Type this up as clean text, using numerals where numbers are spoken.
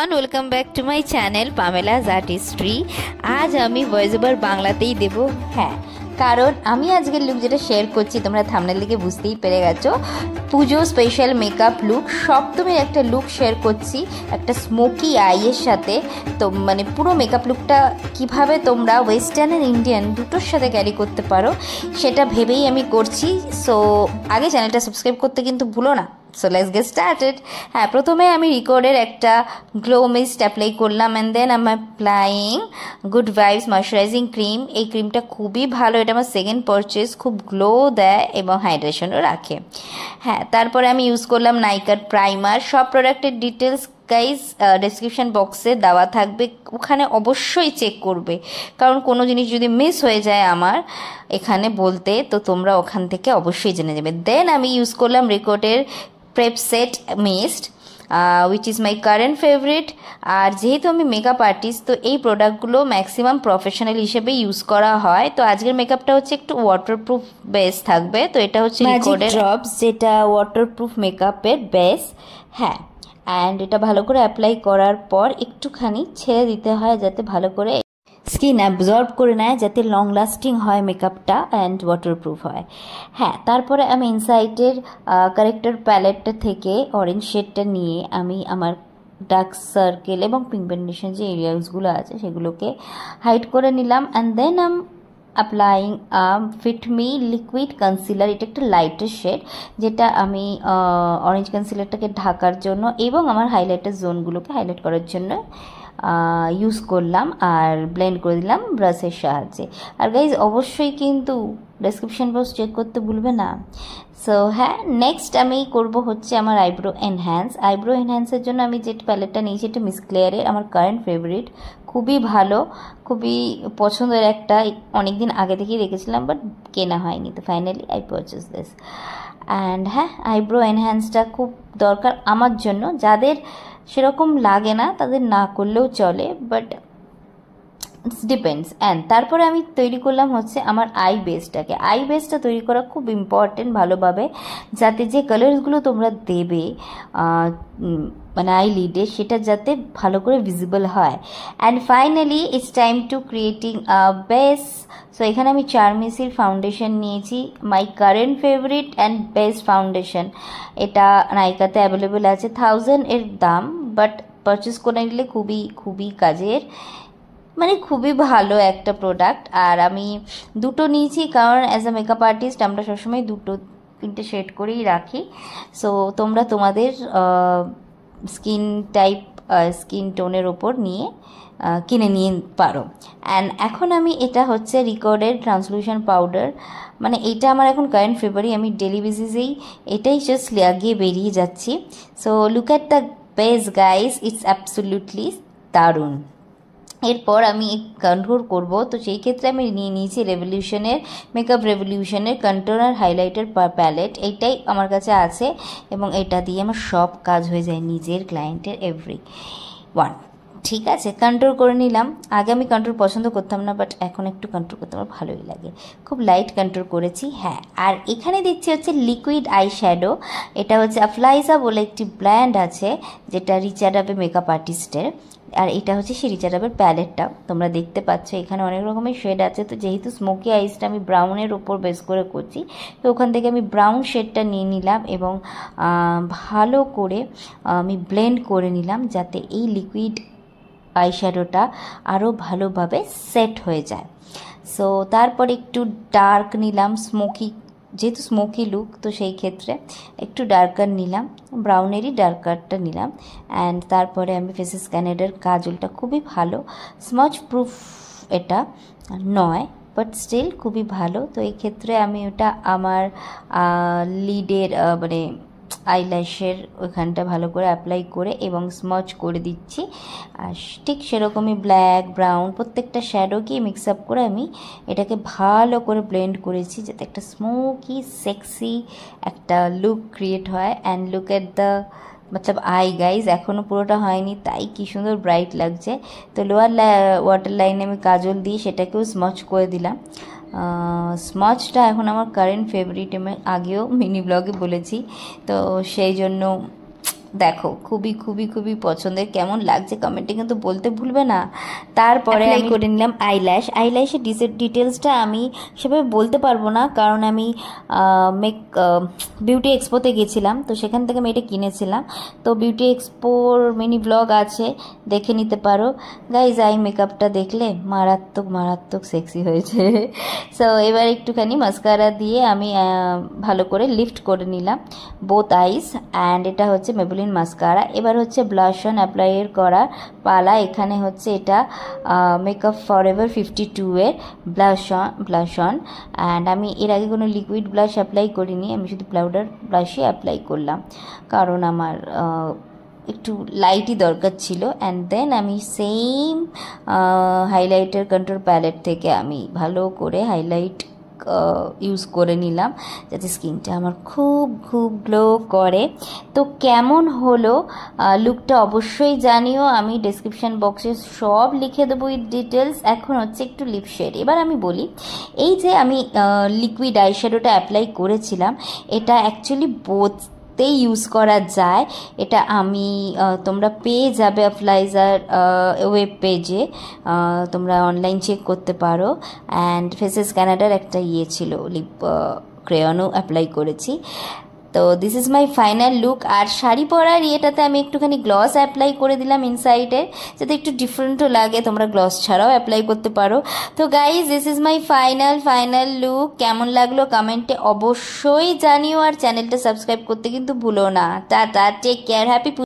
Everyone, welcome back to my channel Pamela's artistry. আজ আমি voice over বাংলাতেই দেব। হ্যাঁ, কারণ আমি আজকের লুক যেটা শেয়ার করছি তোমরা থাম্বনেল দেখে বুঝতেই পেরে গেছো, পুজো স্পেশাল মেকআপ লুক, সপ্তমীর একটা লুক শেয়ার করছি একটা স্মোকি আইয়ের সাথে। তো মানে পুরো মেকআপ লুকটা কিভাবে তোমরা ওয়েস্টার্ন অ্যান্ড ইন্ডিয়ান দুটোর সাথে ক্যারি করতে পারো সেটা ভেবেই আমি করছি। সো আগে চ্যানেলটা সাবস্ক্রাইব করতে কিন্তু ভুলো না। So let's get started. হ্যাঁ, প্রথমে আমি রিকর্ডের একটা গ্লো মিস্ট অ্যাপ্লাই করলাম অ্যান্ড দেন আমি applying good vibes moisturising cream. এই ক্রিমটা খুবই ভালো, এটা আমার সেকেন্ড পারচেজ, খুব গ্লো দেয় এবং হাইড্রেশনও রাখে। হ্যাঁ, তারপরে আমি ইউজ করলাম নাইকার প্রাইমার। সব প্রোডাক্টের ডিটেলস গাইজ ডেসক্রিপশন বক্সে দেওয়া থাকবে, ওখানে অবশ্যই চেক করবে, কারণ কোনো জিনিস যদি মিস হয়ে যায় আমার এখানে বলতে, তো তোমরা ওখান থেকে অবশ্যই জেনে যাবে। দেন আমি ইউজ করলাম রিকর্ডের prep set mist, which is my current favourite. আর যেহেতু আমি মেকআপ আর্টিস্ট, তো এই প্রোডাক্টগুলো ম্যাক্সিমাম প্রফেশনাল হিসেবে ইউজ করা হয়। তো আজকের মেকআপটা হচ্ছে একটু ওয়াটারপ্রুফ বেস থাকবে। তো এটা হচ্ছে রিকর্ডের ড্রপস, যেটা ওয়াটারপ্রুফ মেকআপের বেস। হ্যাঁ, অ্যান্ড এটা ভালো করে অ্যাপ্লাই করার পর একটুখানি ছেড়ে দিতে হয় যাতে ভালো করে স্কিন অ্যাবজর্ব করে নেয়, যাতে লং লাস্টিং হয় মেকআপটা অ্যান্ড ওয়াটারপ্রুফ হয়। হ্যাঁ, তারপরে আমি ইনসাইটের কারেক্টার প্যালেটটা থেকে অরেঞ্জ শেডটা নিয়ে আমি আমার ডার্ক সার্কেল এবং পিগমেন্টেশন যে এরিয়াসগুলো আছে সেগুলোকে হাইড করে নিলাম। And then applying fit me liquid concealer. এটা একটা লাইটের শেড, যেটা আমি অরেঞ্জ কনসিলারটাকে ঢাকার জন্য এবং আমার হাইলাইটার জোনগুলোকে হাইলাইট করার জন্য ইউজ করলাম আর ব্লেন্ড করে দিলাম ব্রাশের সাহায্যে। আর গাইজ অবশ্যই কিন্তু ডেসক্রিপশন বক্স চেক করতে ভুলবে না। সো হ্যাঁ, নেক্সট আমি করব হচ্ছে আমার আইব্রো এনহ্যান্স। আইব্রো এনহ্যান্সের জন্য আমি যে প্যালেটটা নিয়েছি এটা মিস ক্লেয়ারের, আমার কারেন্ট ফেভারিট, খুবই ভালো, খুবই পছন্দের একটা। অনেকদিন আগে থেকেই রেখেছিলাম বাট কেনা হয়নি, তো finally I purchase this. And হ্যাঁ, আইব্রো এনহ্যান্সটা খুব দরকার আমার জন্য। যাদের সেরকম লাগে না তাদের না করলেও চলে, বাট ইটস ডিপেন্ডস। অ্যান্ড তারপরে আমি তৈরি করলাম হচ্ছে আমার আই বেসটাকে। আই বেসটা তৈরি করা খুব ইম্পর্টেন্ট ভালোভাবে, যাতে যে কালারসগুলো তোমরা দেবে মানে আই লিডে, সেটা যাতে ভালো করে ভিজিবল হয়। And finally it's time to creating a base. So এখানে আমি চারমেসির ফাউন্ডেশন নিয়েছি, মাই current favourite and best foundation. এটা নাইকাতে অ্যাভেলেবেল আছে, 1000 এর দাম, বাট পারচেস করে নিলে খুবই খুবই কাজের, মানে খুবই ভালো একটা প্রোডাক্ট। আর আমি দুটো নিয়েছি কারণ অ্যাজ আ মেকআপ আর্টিস্ট আমরা সবসময় দুটো তিনটে শেড করেই রাখি। সো তোমরা তোমাদের স্কিন টাইপ স্কিন টোনের ওপর নিয়ে কিনে নিয়ে পারো। অ্যান্ড এখন আমি এটা হচ্ছে রিকর্ডের ট্রান্সলুশন পাউডার, মানে এটা আমার এখন কারেন্ট ফেভারিট, আমি ডেলি বেসিসেই এটাই জাস্ট লাগিয়ে বেরিয়ে যাচ্ছি। So look at the base guys, it's absolutely দারুণ। এরপর আমি কন্ট্রোল করব, তো সেই ক্ষেত্রে আমি নিয়ে নিয়েছি রেভলিউশনের মেকআপ রেভলিউশনের কন্ট্রোলার হাইলাইটার প্যালেট। এইটাই আমার কাছে আছে এবং এটা দিয়ে আমার সব কাজ হয়ে যায়, নিজের ক্লায়েন্টের এভরি ওয়ান। ঠিক আছে, কন্ট্রোল করে নিলাম। আগে আমি কন্ট্রোল পছন্দ করতাম না, বাট এখন একটু কন্ট্রোল করতে আমার ভালোই লাগে, খুব লাইট কন্ট্রোল করেছি। হ্যাঁ, আর এখানে দিচ্ছি হচ্ছে লিকুইড আই শ্যাডো। এটা হচ্ছে আফলাইজা বলে একটি ব্র্যান্ড আছে, যেটা রিচার্ডাবে মেকআপ আর্টিস্টের। আর এটা হচ্ছে সেই রিচার্ডাবের প্যালেটটা, তোমরা দেখতে পাচ্ছ এখানে অনেক রকমের শেড আছে। তো যেহেতু স্মোকি আইসটা আমি ব্রাউনের ওপর বেস করে করছি, তো ওখান থেকে আমি ব্রাউন শেডটা নিয়ে নিলাম এবং ভালো করে আমি ব্লেন্ড করে নিলাম, যাতে এই লিকুইড আই শ্যাডোটা আরও ভালোভাবে সেট হয়ে যায়। সো তারপর একটু ডার্ক নিলাম, স্মোকি, যেহেতু স্মোকি লুক, তো সেই ক্ষেত্রে একটু ডার্কার নিলাম, ব্রাউনেরই ডার্কারটা নিলাম। অ্যান্ড তারপরে আমি ফেসেস ক্যানেডার কাজলটা, খুবই ভালো, স্মচ প্রুফ এটা নয় বাট স্টিল খুবই ভালো। তো এই ক্ষেত্রে আমি ওটা আমার লিডের মানে আইল্যাশের ওইখানটা ভালো করে অ্যাপ্লাই করে এবং স্মচ করে দিচ্ছি। আর ঠিক সেরকমই ব্ল্যাক ব্রাউন প্রত্যেকটা শ্যাডোকে মিক্স আপ করে আমি এটাকে ভালো করে ব্লেন্ড করেছি, যাতে একটা স্মোকি সেক্সি একটা লুক ক্রিয়েট হয়। And look at the Matlab I guys, এখনও পুরোটা হয়নি, তাই কি সুন্দর ব্রাইট লাগছে। তো লোয়ার ওয়াটার লাইনে আমি কাজল দিয়ে সেটাকেও স্মচ করে দিলাম। স্মচটা এখন আমার কারেন্ট ফেভারিট, আমি আগেও মিনি ব্লগে বলেছি, তো সেই জন্য দেখো খুবই খুবই খুবই পছন্দের, কেমন লাগছে কমেন্টে কিন্তু বলতে ভুলবে না। তারপরে আমি করে নিলাম আইল্যাশের ডিটেলসটা আমি সেভাবে বলতে পারবো না, কারণ আমি বিউটি এক্সপোতে গেছিলাম, তো সেখান থেকে আমি এটা কিনেছিলাম। তো বিউটি এক্সপোর মিনি ব্লগ আছে, দেখে নিতে পারো গাইজ। আই মেকআপটা দেখলে মারাত্মক মারাত্মক সেক্সি হয়েছে। সো এবার একটুখানি মাস্কারা দিয়ে আমি ভালো করে লিফট করে নিলাম বোথ আইস। অ্যান্ড এটা হচ্ছে মেবলিন মাস্কারা। এবার হচ্ছে ব্লাশ অন অ্যাপ্লাইয়ের করার পালা। এখানে হচ্ছে এটা মেকআপ ফরএভার 52 এর ব্লাশ অন। অ্যান্ড আমি এর আগে কোনো লিকুইড ব্লাশ অ্যাপ্লাই করিনি, আমি শুধু পাউডার ব্লাশই অ্যাপ্লাই করলাম, কারণ আমার একটু লাইটই দরকার ছিল। অ্যান্ড দেন আমি সেম হাইলাইটার কন্ট্রোল প্যালেট থেকে আমি ভালো করে হাইলাইট ইউজ করে নিলাম, যাতে স্কিনটা আমার খুব খুব গ্লো করে। তো কেমন হলো লুকটা অবশ্যই জানিও, আমি ডেসক্রিপশান বক্সে সব লিখে দেবো উইথ ডিটেলস। এখন হচ্ছে একটু লিপ শেড। এবার আমি বলি, এই যে আমি লিকুইড আইশ্যাডোটা অ্যাপ্লাই করেছিলাম, এটা অ্যাকচুয়ালি ইউজ করা যায়। এটা আমি তোমরা পেয়ে যাবে অ্যাপ্লাইজার ওয়েব পেজে, তোমরা অনলাইন চেক করতে পারো। অ্যান্ড ফেসেস ক্যানাডার একটা ছিল, লিপ ক্রেয়নও অ্যাপ্লাই করেছি। তো this is my final look. আর শাড়ি পরার ইয়েটাতে আমি একটুখানি গ্লস অ্যাপ্লাই করে দিলাম ইনসাইডে, যাতে একটু ডিফারেন্টও লাগে, তোমরা গ্লস ছাড়াও অ্যাপ্লাই করতে পারো। তো guys this is my final look. কেমন লাগলো কমেন্টে অবশ্যই জানিও, আর চ্যানেলটা সাবস্ক্রাইব করতে কিন্তু ভুলো না। Tata, take care, happy